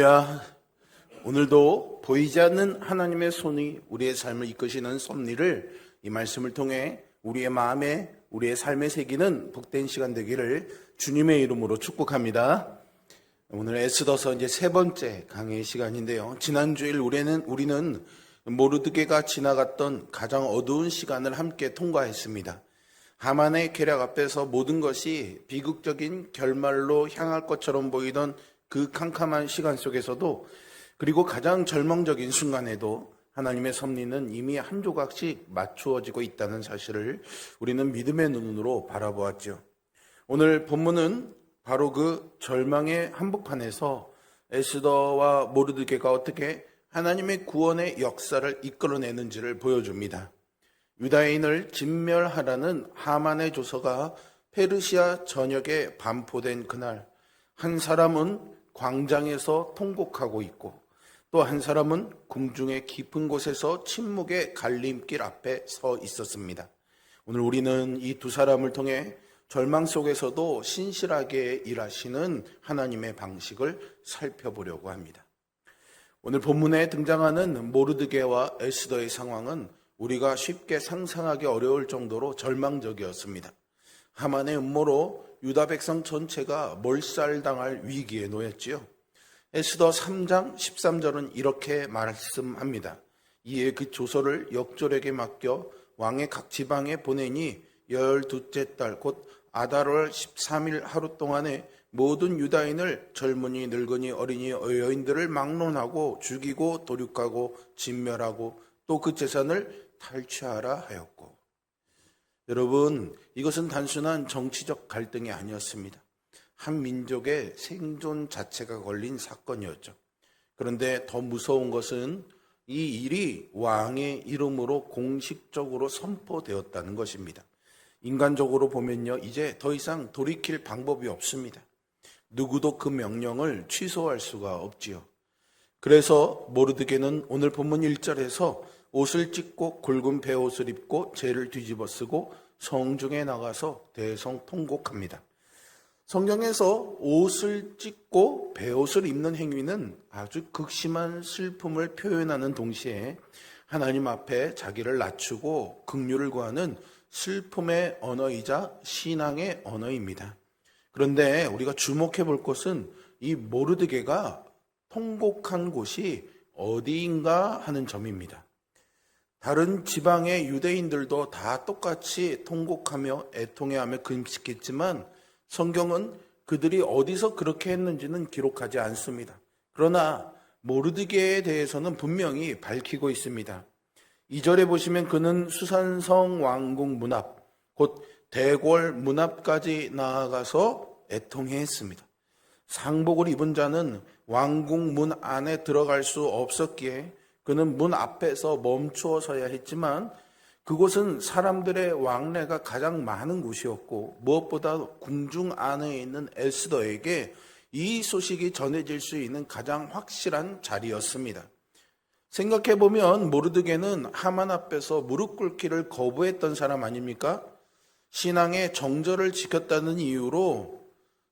할렐루야. 오늘도 보이지 않는 하나님의 손이 우리의 삶을 이끄시는 섭리를 이 말씀을 통해 우리의 마음에 우리의 삶에 새기는 복된 시간 되기를 주님의 이름으로 축복합니다. 오늘 에스더서 이제 세 번째 강의 시간인데요. 지난주일 우리는 모르드게가 지나갔던 가장 어두운 시간을 함께 통과했습니다. 하만의 계략 앞에서 모든 것이 비극적인 결말로 향할 것처럼 보이던 그 캄캄한 시간 속에서도, 그리고 가장 절망적인 순간에도 하나님의 섭리는 이미 한 조각씩 맞추어지고 있다는 사실을 우리는 믿음의 눈으로 바라보았죠. 오늘 본문은 바로 그 절망의 한복판에서 에스더와 모르드게가 어떻게 하나님의 구원의 역사를 이끌어내는지를 보여줍니다. 유다인을 진멸하라는 하만의 조서가 페르시아 전역에 반포된 그날, 한 사람은 광장에서 통곡하고 있고 또 한 사람은 궁중의 깊은 곳에서 침묵의 갈림길 앞에 서 있었습니다. 오늘 우리는 이 두 사람을 통해 절망 속에서도 신실하게 일하시는 하나님의 방식을 살펴보려고 합니다. 오늘 본문에 등장하는 모르드게와 에스더의 상황은 우리가 쉽게 상상하기 어려울 정도로 절망적이었습니다. 하만의 음모로 유다 백성 전체가 몰살당할 위기에 놓였지요. 에스더 3장 13절은 이렇게 말씀합니다. 이에 그 조서를 역졸에게 맡겨 왕의 각 지방에 보내니 12째 달 곧 아달월 13일 하루 동안에 모든 유다인을 젊은이 늙은이 어린이 여인들을 막론하고 죽이고 도륙하고 진멸하고 또 그 재산을 탈취하라 하였고. 여러분, 이것은 단순한 정치적 갈등이 아니었습니다. 한 민족의 생존 자체가 걸린 사건이었죠. 그런데 더 무서운 것은 이 일이 왕의 이름으로 공식적으로 선포되었다는 것입니다. 인간적으로 보면요, 이제 더 이상 돌이킬 방법이 없습니다. 누구도 그 명령을 취소할 수가 없지요. 그래서 모르드게는 오늘 본문 1절에서 옷을 찢고 굵은 베옷을 입고 재를 뒤집어 쓰고 성중에 나가서 대성통곡합니다. 성경에서 옷을 찢고 베옷을 입는 행위는 아주 극심한 슬픔을 표현하는 동시에 하나님 앞에 자기를 낮추고 긍휼을 구하는 슬픔의 언어이자 신앙의 언어입니다. 그런데 우리가 주목해 볼 것은 이 모르드게가 통곡한 곳이 어디인가 하는 점입니다. 다른 지방의 유대인들도 다 똑같이 통곡하며 애통해하며 금식했지만 성경은 그들이 어디서 그렇게 했는지는 기록하지 않습니다. 그러나 모르드게에 대해서는 분명히 밝히고 있습니다. 2절에 보시면 그는 수산성 왕궁 문 앞, 곧 대궐 문 앞까지 나아가서 애통해했습니다. 상복을 입은 자는 왕궁 문 안에 들어갈 수 없었기에 그는 문 앞에서 멈추어 서야 했지만 그곳은 사람들의 왕래가 가장 많은 곳이었고 무엇보다 궁중 안에 있는 에스더에게 이 소식이 전해질 수 있는 가장 확실한 자리였습니다. 생각해보면 모르드게는 하만 앞에서 무릎 꿇기를 거부했던 사람 아닙니까? 신앙의 정절을 지켰다는 이유로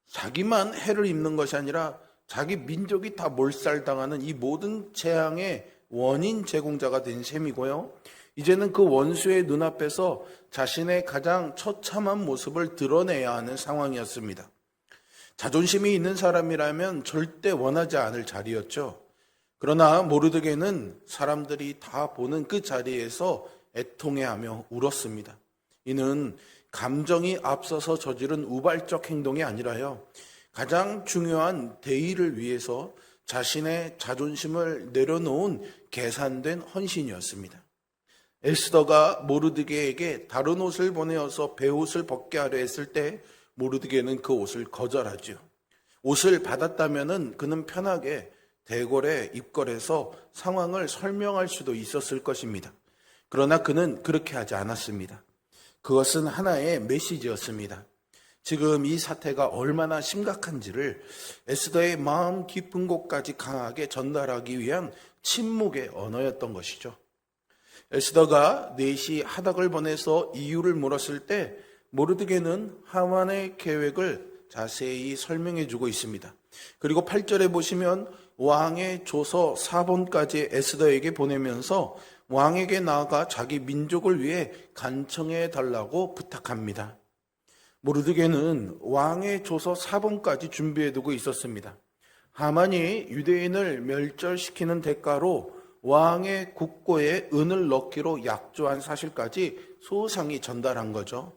자기만 해를 입는 것이 아니라 자기 민족이 다 몰살당하는 이 모든 재앙의 원인 제공자가 된 셈이고요. 이제는 그 원수의 눈앞에서 자신의 가장 처참한 모습을 드러내야 하는 상황이었습니다. 자존심이 있는 사람이라면 절대 원하지 않을 자리였죠. 그러나 모르드게는 사람들이 다 보는 그 자리에서 애통해하며 울었습니다. 이는 감정이 앞서서 저지른 우발적 행동이 아니라요, 가장 중요한 대의를 위해서 자신의 자존심을 내려놓은 계산된 헌신이었습니다. 에스더가 모르드게에게 다른 옷을 보내어서 베옷을 벗게 하려 했을 때 모르드게는 그 옷을 거절하죠. 옷을 받았다면 그는 편하게 대궐에 입궐해서 상황을 설명할 수도 있었을 것입니다. 그러나 그는 그렇게 하지 않았습니다. 그것은 하나의 메시지였습니다. 지금 이 사태가 얼마나 심각한지를 에스더의 마음 깊은 곳까지 강하게 전달하기 위한 침묵의 언어였던 것이죠. 에스더가 넷이 하닥을 보내서 이유를 물었을 때 모르드게는 하만의 계획을 자세히 설명해 주고 있습니다. 그리고 8절에 보시면 왕의 조서 4본까지 에스더에게 보내면서 왕에게 나아가 자기 민족을 위해 간청해 달라고 부탁합니다. 모르드게는 왕의 조서 4본까지 준비해두고 있었습니다. 하만이 유대인을 멸절시키는 대가로 왕의 국고에 은을 넣기로 약조한 사실까지 소상히 전달한 거죠.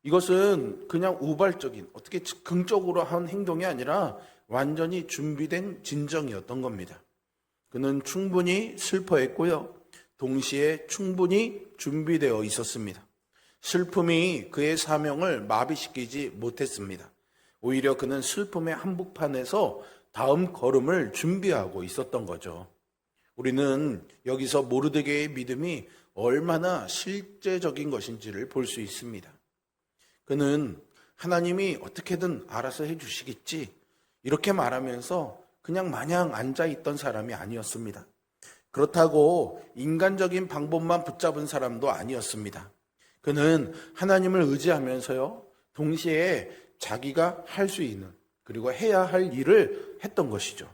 이것은 그냥 우발적인, 어떻게 긍적으로 한 행동이 아니라 완전히 준비된 진정이었던 겁니다. 그는 충분히 슬퍼했고요. 동시에 충분히 준비되어 있었습니다. 슬픔이 그의 사명을 마비시키지 못했습니다. 오히려 그는 슬픔의 한복판에서 다음 걸음을 준비하고 있었던 거죠. 우리는 여기서 모르드게의 믿음이 얼마나 실제적인 것인지를 볼 수 있습니다. 그는 하나님이 어떻게든 알아서 해주시겠지 이렇게 말하면서 그냥 마냥 앉아있던 사람이 아니었습니다. 그렇다고 인간적인 방법만 붙잡은 사람도 아니었습니다. 그는 하나님을 의지하면서요, 동시에 자기가 할 수 있는 그리고 해야 할 일을 했던 것이죠.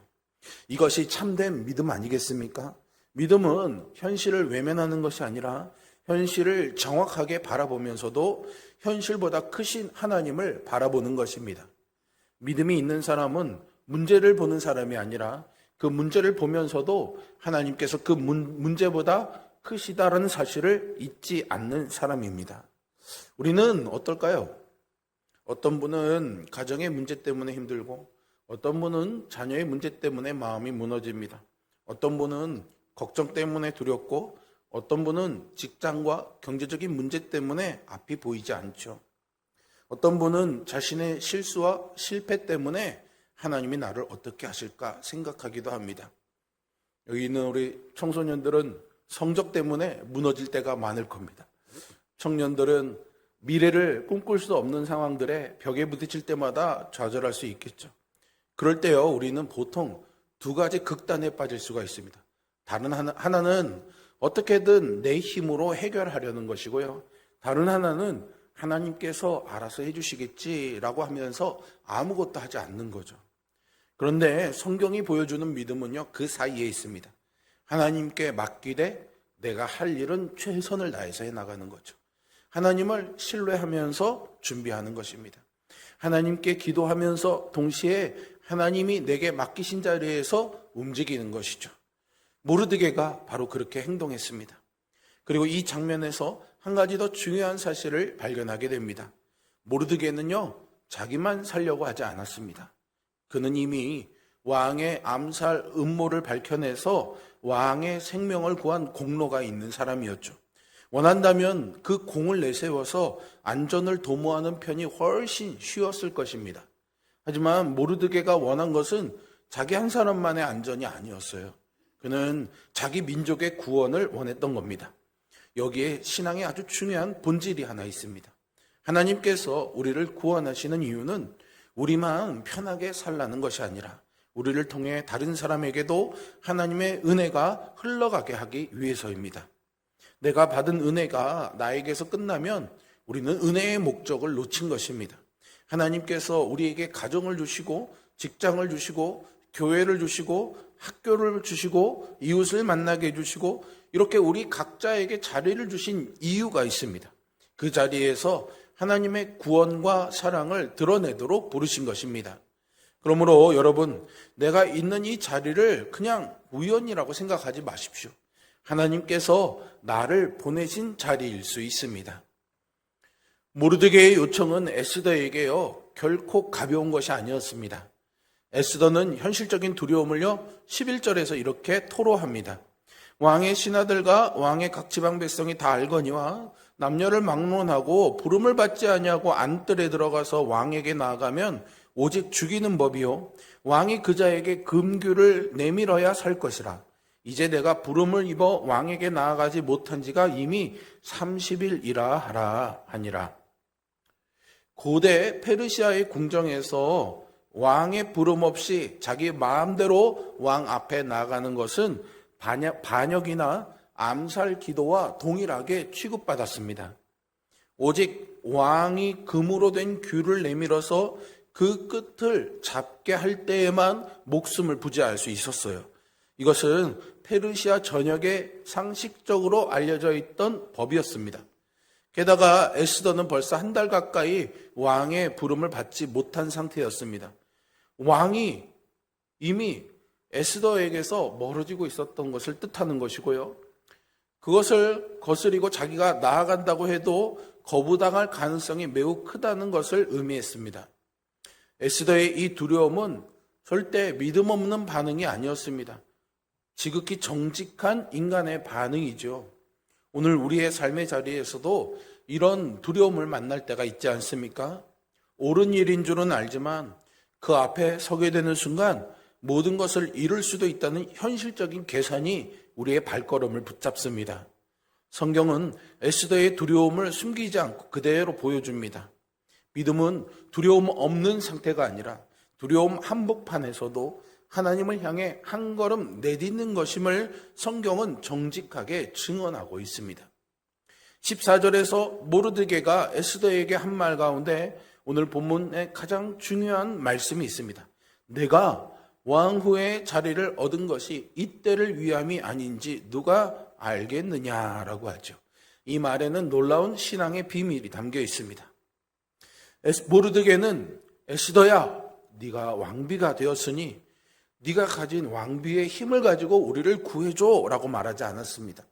이것이 참된 믿음 아니겠습니까? 믿음은 현실을 외면하는 것이 아니라 현실을 정확하게 바라보면서도 현실보다 크신 하나님을 바라보는 것입니다. 믿음이 있는 사람은 문제를 보는 사람이 아니라 그 문제를 보면서도 하나님께서 그 문제보다 크시다라는 사실을 잊지 않는 사람입니다. 우리는 어떨까요? 어떤 분은 가정의 문제 때문에 힘들고 어떤 분은 자녀의 문제 때문에 마음이 무너집니다. 어떤 분은 걱정 때문에 두렵고 어떤 분은 직장과 경제적인 문제 때문에 앞이 보이지 않죠. 어떤 분은 자신의 실수와 실패 때문에 하나님이 나를 어떻게 하실까 생각하기도 합니다. 여기 있는 우리 청소년들은 성적 때문에 무너질 때가 많을 겁니다. 청년들은 미래를 꿈꿀 수 없는 상황들에 벽에 부딪힐 때마다 좌절할 수 있겠죠. 그럴 때요, 우리는 보통 두 가지 극단에 빠질 수가 있습니다. 다른 하나는 어떻게든 내 힘으로 해결하려는 것이고요. 다른 하나는 하나님께서 알아서 해주시겠지라고 하면서 아무것도 하지 않는 거죠. 그런데 성경이 보여주는 믿음은요, 그 사이에 있습니다. 하나님께 맡기되 내가 할 일은 최선을 다해서 해나가는 거죠. 하나님을 신뢰하면서 준비하는 것입니다. 하나님께 기도하면서 동시에 하나님이 내게 맡기신 자리에서 움직이는 것이죠. 모르드게가 바로 그렇게 행동했습니다. 그리고 이 장면에서 한 가지 더 중요한 사실을 발견하게 됩니다. 모르드게는요, 자기만 살려고 하지 않았습니다. 그는 이미 왕의 암살 음모를 밝혀내서 왕의 생명을 구한 공로가 있는 사람이었죠. 원한다면 그 공을 내세워서 안전을 도모하는 편이 훨씬 쉬웠을 것입니다. 하지만 모르드게가 원한 것은 자기 한 사람만의 안전이 아니었어요. 그는 자기 민족의 구원을 원했던 겁니다. 여기에 신앙의 아주 중요한 본질이 하나 있습니다. 하나님께서 우리를 구원하시는 이유는 우리만 편하게 살라는 것이 아니라 우리를 통해 다른 사람에게도 하나님의 은혜가 흘러가게 하기 위해서입니다. 내가 받은 은혜가 나에게서 끝나면 우리는 은혜의 목적을 놓친 것입니다. 하나님께서 우리에게 가정을 주시고 직장을 주시고 교회를 주시고 학교를 주시고 이웃을 만나게 해주시고 이렇게 우리 각자에게 자리를 주신 이유가 있습니다. 그 자리에서 하나님의 구원과 사랑을 드러내도록 부르신 것입니다. 그러므로 여러분, 내가 있는 이 자리를 그냥 우연이라고 생각하지 마십시오. 하나님께서 나를 보내신 자리일 수 있습니다. 모르드게의 요청은 에스더에게요, 결코 가벼운 것이 아니었습니다. 에스더는 현실적인 두려움을요, 11절에서 이렇게 토로합니다. 왕의 신하들과 왕의 각 지방 백성이 다 알거니와 남녀를 막론하고 부름을 받지 아니하고 안뜰에 들어가서 왕에게 나아가면 오직 죽이는 법이요 왕이 그자에게 금규를 내밀어야 살 것이라. 이제 내가 부름을 입어 왕에게 나아가지 못한 지가 이미 30일이라 하라 하니라. 고대 페르시아의 궁정에서 왕의 부름 없이 자기 마음대로 왕 앞에 나가는 것은 반역이나 암살 기도와 동일하게 취급받았습니다. 오직 왕이 금으로 된 규를 내밀어서 그 끝을 잡게 할 때에만 목숨을 부지할 수 있었어요. 이것은 페르시아 전역에 상식적으로 알려져 있던 법이었습니다. 게다가 에스더는 벌써 한 달 가까이 왕의 부름을 받지 못한 상태였습니다. 왕이 이미 에스더에게서 멀어지고 있었던 것을 뜻하는 것이고요. 그것을 거스리고 자기가 나아간다고 해도 거부당할 가능성이 매우 크다는 것을 의미했습니다. 에스더의 이 두려움은 절대 믿음 없는 반응이 아니었습니다. 지극히 정직한 인간의 반응이죠. 오늘 우리의 삶의 자리에서도 이런 두려움을 만날 때가 있지 않습니까? 옳은 일인 줄은 알지만 그 앞에 서게 되는 순간 모든 것을 잃을 수도 있다는 현실적인 계산이 우리의 발걸음을 붙잡습니다. 성경은 에스더의 두려움을 숨기지 않고 그대로 보여줍니다. 믿음은 두려움 없는 상태가 아니라 두려움 한복판에서도 하나님을 향해 한 걸음 내딛는 것임을 성경은 정직하게 증언하고 있습니다. 14절에서 모르드게가 에스더에게 한 말 가운데 오늘 본문에 가장 중요한 말씀이 있습니다. 내가 왕후의 자리를 얻은 것이 이때를 위함이 아닌지 누가 알겠느냐라고 하죠. 이 말에는 놀라운 신앙의 비밀이 담겨 있습니다. 모르드게는 에스더야, 네가 왕비가 되었으니 네가 가진 왕비의 힘을 가지고 우리를 구해줘 라고 말하지 않았습니다.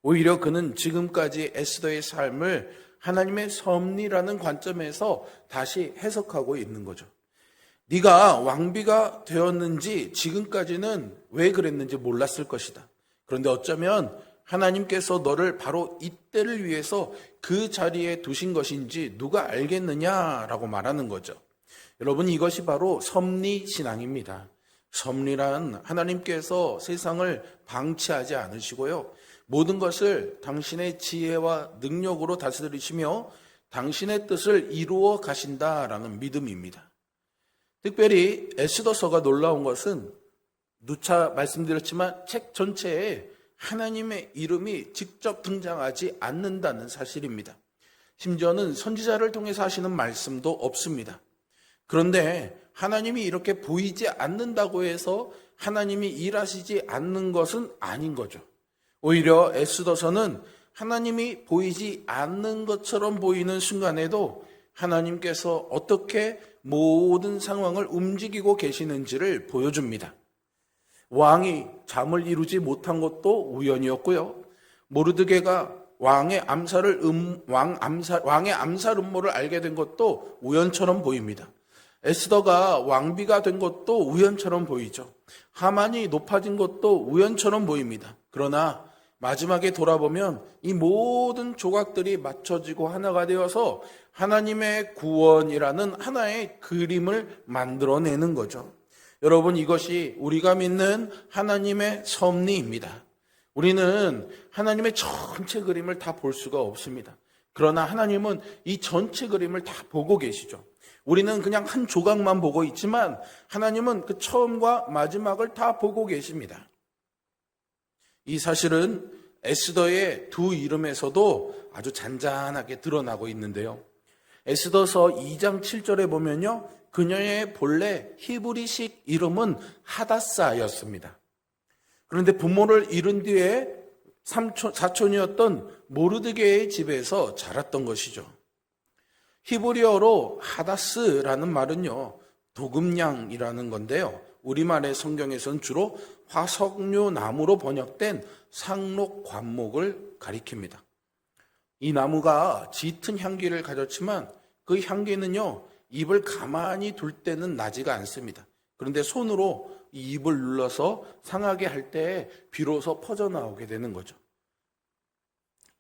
오히려 그는 지금까지 에스더의 삶을 하나님의 섭리라는 관점에서 다시 해석하고 있는 거죠. 네가 왕비가 되었는지 지금까지는 왜 그랬는지 몰랐을 것이다. 그런데 어쩌면 하나님께서 너를 바로 이때를 위해서 그 자리에 두신 것인지 누가 알겠느냐라고 말하는 거죠. 여러분, 이것이 바로 섭리신앙입니다. 섭리란 하나님께서 세상을 방치하지 않으시고요, 모든 것을 당신의 지혜와 능력으로 다스리시며 당신의 뜻을 이루어 가신다라는 믿음입니다. 특별히 에스더서가 놀라운 것은 누차 말씀드렸지만 책 전체에 하나님의 이름이 직접 등장하지 않는다는 사실입니다. 심지어는 선지자를 통해서 하시는 말씀도 없습니다. 그런데 하나님이 이렇게 보이지 않는다고 해서 하나님이 일하시지 않는 것은 아닌 거죠. 오히려 에스더서는 하나님이 보이지 않는 것처럼 보이는 순간에도 하나님께서 어떻게 모든 상황을 움직이고 계시는지를 보여줍니다. 왕이 잠을 이루지 못한 것도 우연이었고요, 모르드게가 왕의 암살 음모를 알게 된 것도 우연처럼 보입니다. 에스더가 왕비가 된 것도 우연처럼 보이죠. 하만이 높아진 것도 우연처럼 보입니다. 그러나 마지막에 돌아보면 이 모든 조각들이 맞춰지고 하나가 되어서 하나님의 구원이라는 하나의 그림을 만들어내는 거죠. 여러분, 이것이 우리가 믿는 하나님의 섭리입니다. 우리는 하나님의 전체 그림을 다 볼 수가 없습니다. 그러나 하나님은 이 전체 그림을 다 보고 계시죠. 우리는 그냥 한 조각만 보고 있지만 하나님은 그 처음과 마지막을 다 보고 계십니다. 이 사실은 에스더의 두 이름에서도 아주 잔잔하게 드러나고 있는데요. 에스더서 2장 7절에 보면요, 그녀의 본래 히브리식 이름은 하다사였습니다. 그런데 부모를 잃은 뒤에 사촌이었던 모르드게의 집에서 자랐던 것이죠. 히브리어로 하다스라는 말은요, 도금냥이라는 건데요, 우리말의 성경에서는 주로 화석류 나무로 번역된 상록 관목을 가리킵니다. 이 나무가 짙은 향기를 가졌지만 그 향기는요, 입을 가만히 둘 때는 나지가 않습니다. 그런데 손으로 이 입을 눌러서 상하게 할 때 비로소 퍼져나오게 되는 거죠.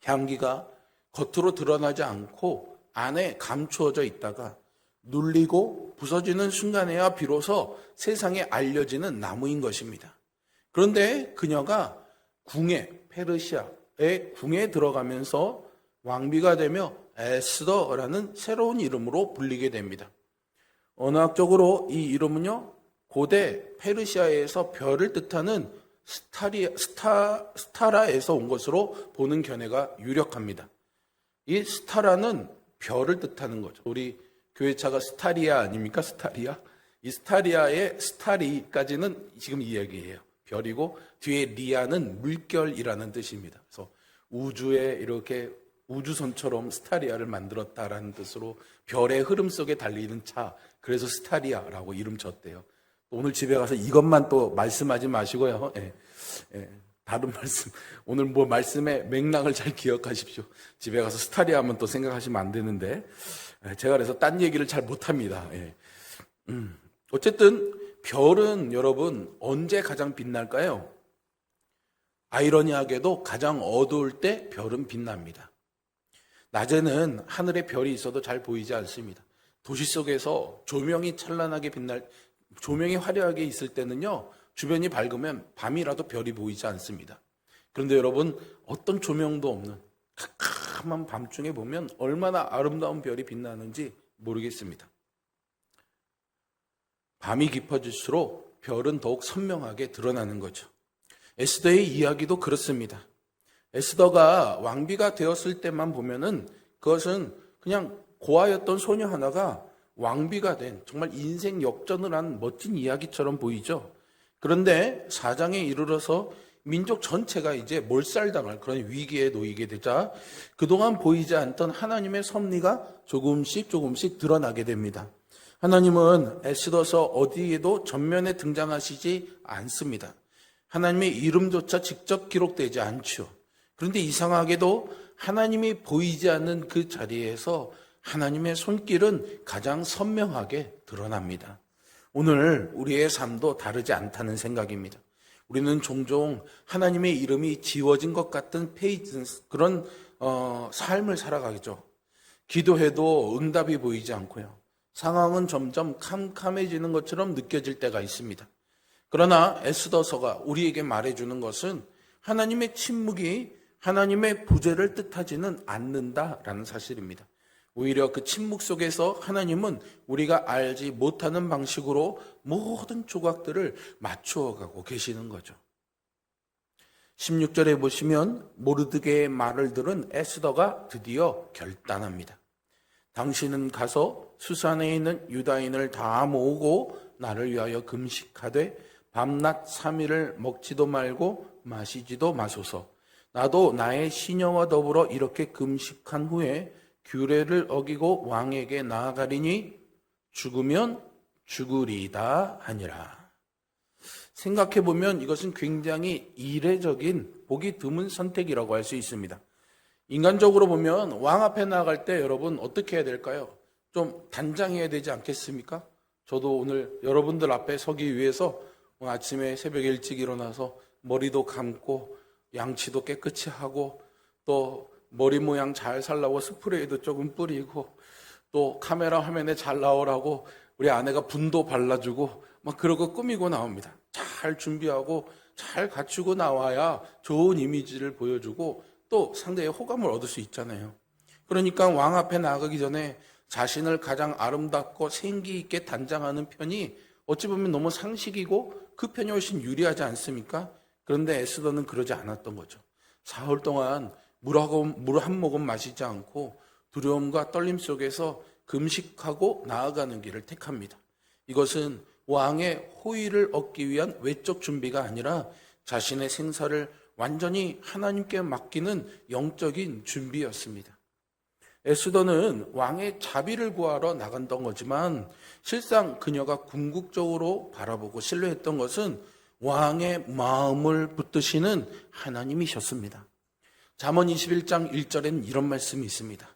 향기가 겉으로 드러나지 않고 안에 감추어져 있다가 눌리고 부서지는 순간에야 비로소 세상에 알려지는 나무인 것입니다. 그런데 그녀가 페르시아의 궁에 들어가면서 왕비가 되며 에스더라는 새로운 이름으로 불리게 됩니다. 언어학적으로 이 이름은요, 고대 페르시아에서 별을 뜻하는 스타라에서 온 것으로 보는 견해가 유력합니다. 이 스타라는 별을 뜻하는 거죠. 우리 교회차가 스타리아 아닙니까? 스타리아. 이 스타리아의 스타리까지는 지금 이야기예요. 별이고 뒤에 리아는 물결이라는 뜻입니다. 그래서 우주에 이렇게 우주선처럼 스타리아를 만들었다라는 뜻으로 별의 흐름 속에 달리는 차, 그래서 스타리아라고 이름 졌대요. 오늘 집에 가서 이것만 또 말씀하지 마시고요. 다른 말씀, 오늘 뭐 말씀의 맥락을 잘 기억하십시오. 집에 가서 스타리아 하면 또 생각하시면 안 되는데, 제가 그래서 딴 얘기를 잘 못합니다. 어쨌든 별은 여러분 언제 가장 빛날까요? 아이러니하게도 가장 어두울 때 별은 빛납니다. 낮에는 하늘에 별이 있어도 잘 보이지 않습니다. 도시 속에서 조명이 찬란하게 조명이 화려하게 있을 때는요, 주변이 밝으면 밤이라도 별이 보이지 않습니다. 그런데 여러분, 어떤 조명도 없는 캄캄한 밤중에 보면 얼마나 아름다운 별이 빛나는지 모르겠습니다. 밤이 깊어질수록 별은 더욱 선명하게 드러나는 거죠. 에스더의 이야기도 그렇습니다. 에스더가 왕비가 되었을 때만 보면은 그것은 그냥 고아였던 소녀 하나가 왕비가 된 정말 인생 역전을 한 멋진 이야기처럼 보이죠. 그런데 4장에 이르러서 민족 전체가 이제 몰살당할 그런 위기에 놓이게 되자 그동안 보이지 않던 하나님의 섭리가 조금씩 드러나게 됩니다. 하나님은 에스더서 어디에도 전면에 등장하시지 않습니다. 하나님의 이름조차 직접 기록되지 않죠. 그런데 이상하게도 하나님이 보이지 않는 그 자리에서 하나님의 손길은 가장 선명하게 드러납니다. 오늘 우리의 삶도 다르지 않다는 생각입니다. 우리는 종종 하나님의 이름이 지워진 것 같은 그런 삶을 살아가죠. 기도해도 응답이 보이지 않고요. 상황은 점점 캄캄해지는 것처럼 느껴질 때가 있습니다. 그러나 에스더서가 우리에게 말해주는 것은 하나님의 침묵이 하나님의 부재를 뜻하지는 않는다라는 사실입니다. 오히려 그 침묵 속에서 하나님은 우리가 알지 못하는 방식으로 모든 조각들을 맞추어가고 계시는 거죠. 16절에 보시면 모르드게의 말을 들은 에스더가 드디어 결단합니다. 당신은 가서 수산에 있는 유다인을 다 모으고 나를 위하여 금식하되 밤낮 3일을 먹지도 말고 마시지도 마소서. 나도 나의 시녀와 더불어 이렇게 금식한 후에 규례를 어기고 왕에게 나아가리니 죽으면 죽으리다 하니라. 생각해보면 이것은 굉장히 이례적인 보기 드문 선택이라고 할 수 있습니다. 인간적으로 보면 왕 앞에 나아갈 때 여러분 어떻게 해야 될까요? 좀 단장해야 되지 않겠습니까? 저도 오늘 여러분들 앞에 서기 위해서 아침에 새벽에 일찍 일어나서 머리도 감고 양치도 깨끗이 하고 또 머리 모양 잘 살라고 스프레이도 조금 뿌리고 또 카메라 화면에 잘 나오라고 우리 아내가 분도 발라주고 막 그러고 꾸미고 나옵니다. 잘 준비하고 잘 갖추고 나와야 좋은 이미지를 보여주고 또 상대의 호감을 얻을 수 있잖아요. 그러니까 왕 앞에 나가기 전에 자신을 가장 아름답고 생기 있게 단장하는 편이 어찌 보면 너무 상식이고 그 편이 훨씬 유리하지 않습니까? 그런데 에스더는 그러지 않았던 거죠. 사흘 동안 물 한 모금 마시지 않고 두려움과 떨림 속에서 금식하고 나아가는 길을 택합니다. 이것은 왕의 호의를 얻기 위한 외적 준비가 아니라 자신의 생사를 완전히 하나님께 맡기는 영적인 준비였습니다. 에스더는 왕의 자비를 구하러 나갔던 거지만 실상 그녀가 궁극적으로 바라보고 신뢰했던 것은 왕의 마음을 붙드시는 하나님이셨습니다. 잠언 21장 1절에는 이런 말씀이 있습니다.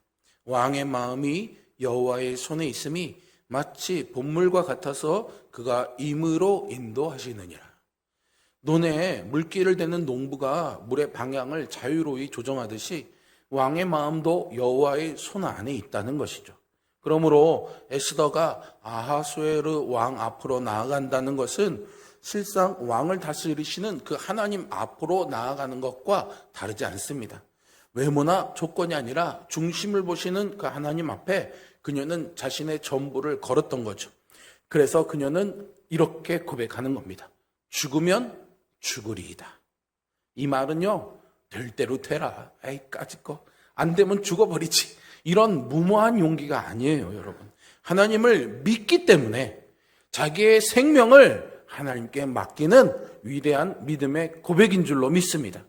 왕의 마음이 여호와의 손에 있음이 마치 봇물과 같아서 그가 임의로 인도하시느니라. 논에 물기를 대는 농부가 물의 방향을 자유로이 조정하듯이 왕의 마음도 여호와의 손 안에 있다는 것이죠. 그러므로 에스더가 아하수에르 왕 앞으로 나아간다는 것은 실상 왕을 다스리시는 그 하나님 앞으로 나아가는 것과 다르지 않습니다. 외모나 조건이 아니라 중심을 보시는 그 하나님 앞에 그녀는 자신의 전부를 걸었던 거죠. 그래서 그녀는 이렇게 고백하는 겁니다. 죽으면 죽으리이다. 이 말은요, 될 대로 되라. 에이, 까짓 거. 안 되면 죽어버리지. 이런 무모한 용기가 아니에요, 여러분. 하나님을 믿기 때문에 자기의 생명을 하나님께 맡기는 위대한 믿음의 고백인 줄로 믿습니다.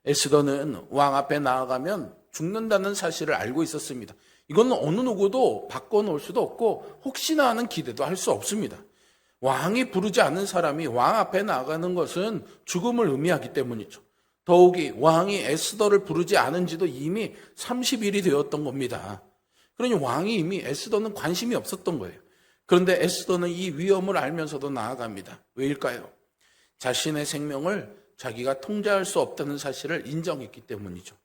에스더는 왕 앞에 나아가면 죽는다는 사실을 알고 있었습니다. 이건 어느 누구도 바꿔놓을 수도 없고 혹시나 하는 기대도 할 수 없습니다. 왕이 부르지 않은 사람이 왕 앞에 나아가는 것은 죽음을 의미하기 때문이죠. 더욱이 왕이 에스더를 부르지 않은 지도 이미 30일이 되었던 겁니다. 그러니 왕이 이미 에스더는 관심이 없었던 거예요. 그런데 에스더는 이 위험을 알면서도 나아갑니다. 왜일까요? 자신의 생명을 자기가 통제할 수 없다는 사실을 인정했기 때문이죠.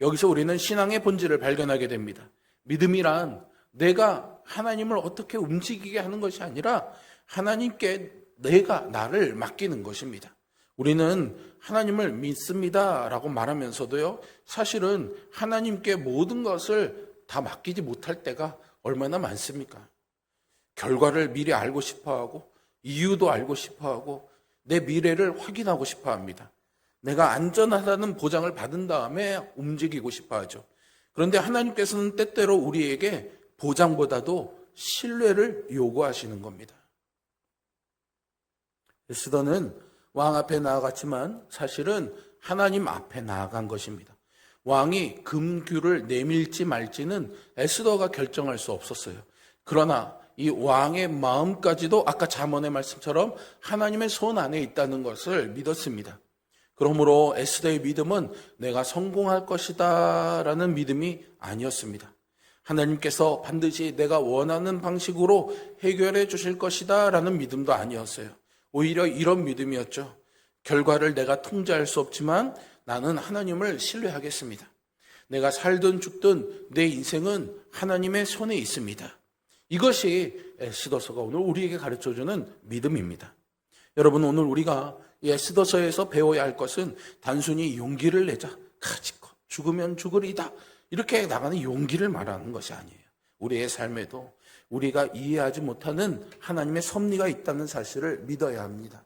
여기서 우리는 신앙의 본질을 발견하게 됩니다. 믿음이란 내가 하나님을 어떻게 움직이게 하는 것이 아니라 하나님께 내가 나를 맡기는 것입니다. 우리는 하나님을 믿습니다라고 말하면서도요, 사실은 하나님께 모든 것을 다 맡기지 못할 때가 얼마나 많습니까? 결과를 미리 알고 싶어하고 이유도 알고 싶어하고 내 미래를 확인하고 싶어합니다. 내가 안전하다는 보장을 받은 다음에 움직이고 싶어하죠. 그런데 하나님께서는 때때로 우리에게 보장보다도 신뢰를 요구하시는 겁니다. 에스더는 왕 앞에 나아갔지만 사실은 하나님 앞에 나아간 것입니다. 왕이 금규를 내밀지 말지는 에스더가 결정할 수 없었어요. 그러나 이 왕의 마음까지도 아까 잠언의 말씀처럼 하나님의 손 안에 있다는 것을 믿었습니다. 그러므로 에스더의 믿음은 내가 성공할 것이다 라는 믿음이 아니었습니다. 하나님께서 반드시 내가 원하는 방식으로 해결해 주실 것이다 라는 믿음도 아니었어요. 오히려 이런 믿음이었죠. 결과를 내가 통제할 수 없지만 나는 하나님을 신뢰하겠습니다. 내가 살든 죽든 내 인생은 하나님의 손에 있습니다. 이것이 에스더서가 오늘 우리에게 가르쳐주는 믿음입니다. 여러분, 오늘 우리가 이 에스더서에서 배워야 할 것은 단순히 용기를 내자, 가지고 죽으면 죽으리다, 이렇게 나가는 용기를 말하는 것이 아니에요. 우리의 삶에도 우리가 이해하지 못하는 하나님의 섭리가 있다는 사실을 믿어야 합니다.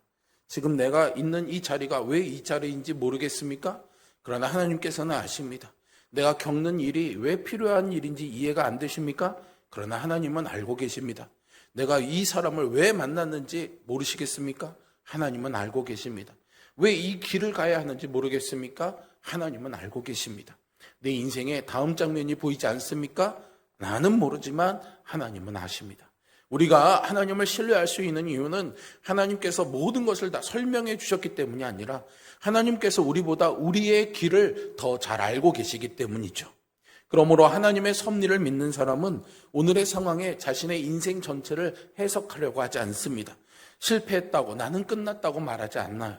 지금 내가 있는 이 자리가 왜 이 자리인지 모르겠습니까? 그러나 하나님께서는 아십니다. 내가 겪는 일이 왜 필요한 일인지 이해가 안 되십니까? 그러나 하나님은 알고 계십니다. 내가 이 사람을 왜 만났는지 모르시겠습니까? 하나님은 알고 계십니다. 왜 이 길을 가야 하는지 모르겠습니까? 하나님은 알고 계십니다. 내 인생의 다음 장면이 보이지 않습니까? 나는 모르지만 하나님은 아십니다. 우리가 하나님을 신뢰할 수 있는 이유는 하나님께서 모든 것을 다 설명해 주셨기 때문이 아니라 하나님께서 우리보다 우리의 길을 더 잘 알고 계시기 때문이죠. 그러므로 하나님의 섭리를 믿는 사람은 오늘의 상황에 자신의 인생 전체를 해석하려고 하지 않습니다. 실패했다고 나는 끝났다고 말하지 않나요?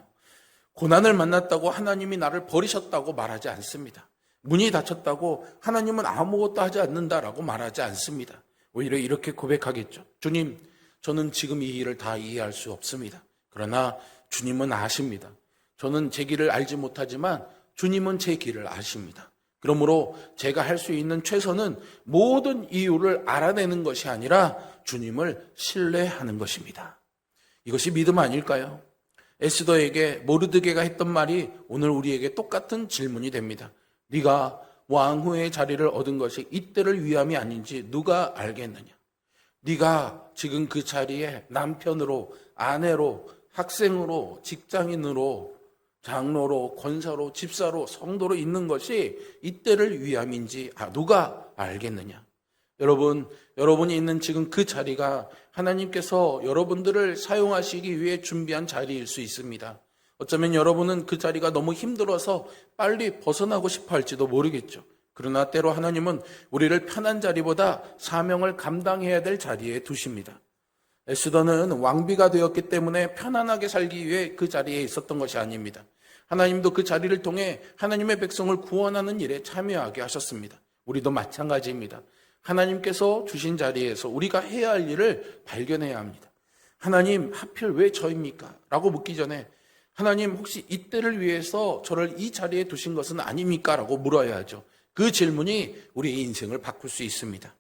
고난을 만났다고 하나님이 나를 버리셨다고 말하지 않습니다. 문이 닫혔다고 하나님은 아무것도 하지 않는다라고 말하지 않습니다. 오히려 이렇게 고백하겠죠. 주님, 저는 지금 이 일을 다 이해할 수 없습니다. 그러나 주님은 아십니다. 저는 제 길을 알지 못하지만 주님은 제 길을 아십니다. 그러므로 제가 할 수 있는 최선은 모든 이유를 알아내는 것이 아니라 주님을 신뢰하는 것입니다. 이것이 믿음 아닐까요? 에스더에게 모르드게가 했던 말이 오늘 우리에게 똑같은 질문이 됩니다. 네가 왕후의 자리를 얻은 것이 이때를 위함이 아닌지 누가 알겠느냐? 네가 지금 그 자리에 남편으로, 아내로, 학생으로, 직장인으로, 장로로, 권사로, 집사로, 성도로 있는 것이 이때를 위함인지 누가 알겠느냐? 여러분, 여러분이 있는 지금 그 자리가 하나님께서 여러분들을 사용하시기 위해 준비한 자리일 수 있습니다. 어쩌면 여러분은 그 자리가 너무 힘들어서 빨리 벗어나고 싶어 할지도 모르겠죠. 그러나 때로 하나님은 우리를 편한 자리보다 사명을 감당해야 될 자리에 두십니다. 에스더는 왕비가 되었기 때문에 편안하게 살기 위해 그 자리에 있었던 것이 아닙니다. 하나님도 그 자리를 통해 하나님의 백성을 구원하는 일에 참여하게 하셨습니다. 우리도 마찬가지입니다. 하나님께서 주신 자리에서 우리가 해야 할 일을 발견해야 합니다. 하나님, 하필 왜 저입니까? 라고 묻기 전에 하나님, 혹시 이때를 위해서 저를 이 자리에 두신 것은 아닙니까? 라고 물어야 하죠. 그 질문이 우리의 인생을 바꿀 수 있습니다.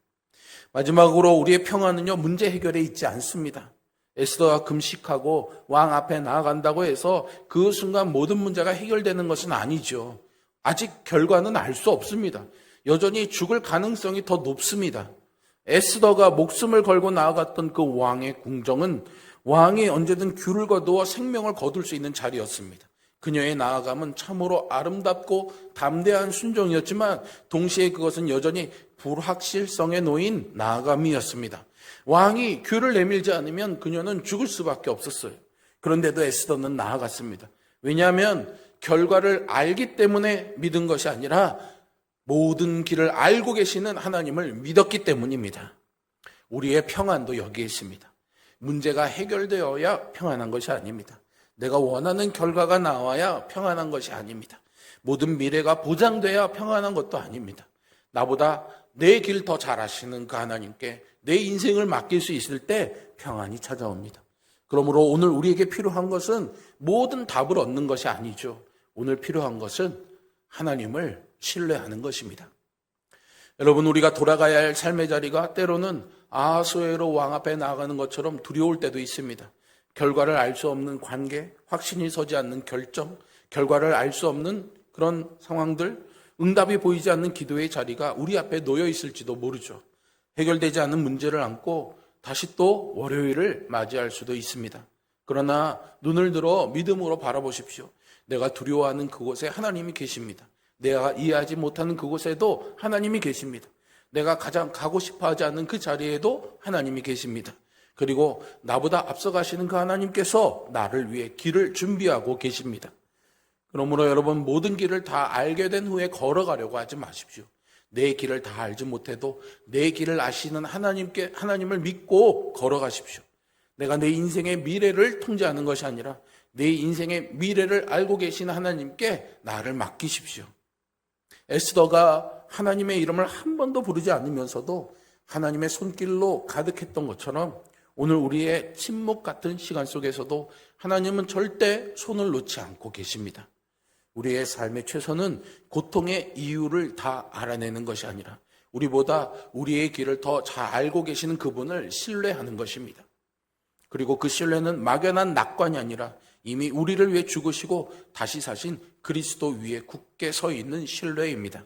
마지막으로 우리의 평안은요, 문제 해결에 있지 않습니다. 에스더가 금식하고 왕 앞에 나아간다고 해서 그 순간 모든 문제가 해결되는 것은 아니죠. 아직 결과는 알 수 없습니다. 여전히 죽을 가능성이 더 높습니다. 에스더가 목숨을 걸고 나아갔던 그 왕의 궁정은 왕이 언제든 귤을 거두어 생명을 거둘 수 있는 자리였습니다. 그녀의 나아감은 참으로 아름답고 담대한 순종이었지만 동시에 그것은 여전히 불확실성에 놓인 나아감이었습니다. 왕이 귤을 내밀지 않으면 그녀는 죽을 수밖에 없었어요. 그런데도 에스더는 나아갔습니다. 왜냐하면 결과를 알기 때문에 믿은 것이 아니라 모든 길을 알고 계시는 하나님을 믿었기 때문입니다. 우리의 평안도 여기에 있습니다. 문제가 해결되어야 평안한 것이 아닙니다. 내가 원하는 결과가 나와야 평안한 것이 아닙니다. 모든 미래가 보장돼야 평안한 것도 아닙니다. 나보다 내 길 더 잘 아시는 그 하나님께 내 인생을 맡길 수 있을 때 평안이 찾아옵니다. 그러므로 오늘 우리에게 필요한 것은 모든 답을 얻는 것이 아니죠. 오늘 필요한 것은 하나님을 신뢰하는 것입니다. 여러분, 우리가 돌아가야 할 삶의 자리가 때로는 아하수에로 왕 앞에 나아가는 것처럼 두려울 때도 있습니다. 결과를 알 수 없는 관계, 확신이 서지 않는 결정, 결과를 알 수 없는 그런 상황들, 응답이 보이지 않는 기도의 자리가 우리 앞에 놓여 있을지도 모르죠. 해결되지 않은 문제를 안고 다시 또 월요일을 맞이할 수도 있습니다. 그러나 눈을 들어 믿음으로 바라보십시오. 내가 두려워하는 그곳에 하나님이 계십니다. 내가 이해하지 못하는 그곳에도 하나님이 계십니다. 내가 가장 가고 싶어하지 않는 그 자리에도 하나님이 계십니다. 그리고 나보다 앞서가시는 그 하나님께서 나를 위해 길을 준비하고 계십니다. 그러므로 여러분, 모든 길을 다 알게 된 후에 걸어가려고 하지 마십시오. 내 길을 다 알지 못해도 내 길을 아시는 하나님을 믿고 걸어가십시오. 내가 내 인생의 미래를 통제하는 것이 아니라 내 인생의 미래를 알고 계신 하나님께 나를 맡기십시오. 에스더가 하나님의 이름을 한 번도 부르지 않으면서도 하나님의 손길로 가득했던 것처럼 오늘 우리의 침묵 같은 시간 속에서도 하나님은 절대 손을 놓지 않고 계십니다. 우리의 삶의 최선은 고통의 이유를 다 알아내는 것이 아니라 우리보다 우리의 길을 더 잘 알고 계시는 그분을 신뢰하는 것입니다. 그리고 그 신뢰는 막연한 낙관이 아니라 이미 우리를 위해 죽으시고 다시 사신 그리스도 위에 굳게 서 있는 신뢰입니다.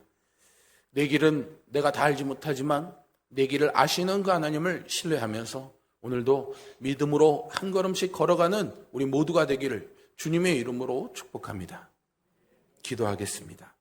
내 길은 내가 다 알지 못하지만 내 길을 아시는 그 하나님을 신뢰하면서 오늘도 믿음으로 한 걸음씩 걸어가는 우리 모두가 되기를 주님의 이름으로 축복합니다. 기도하겠습니다.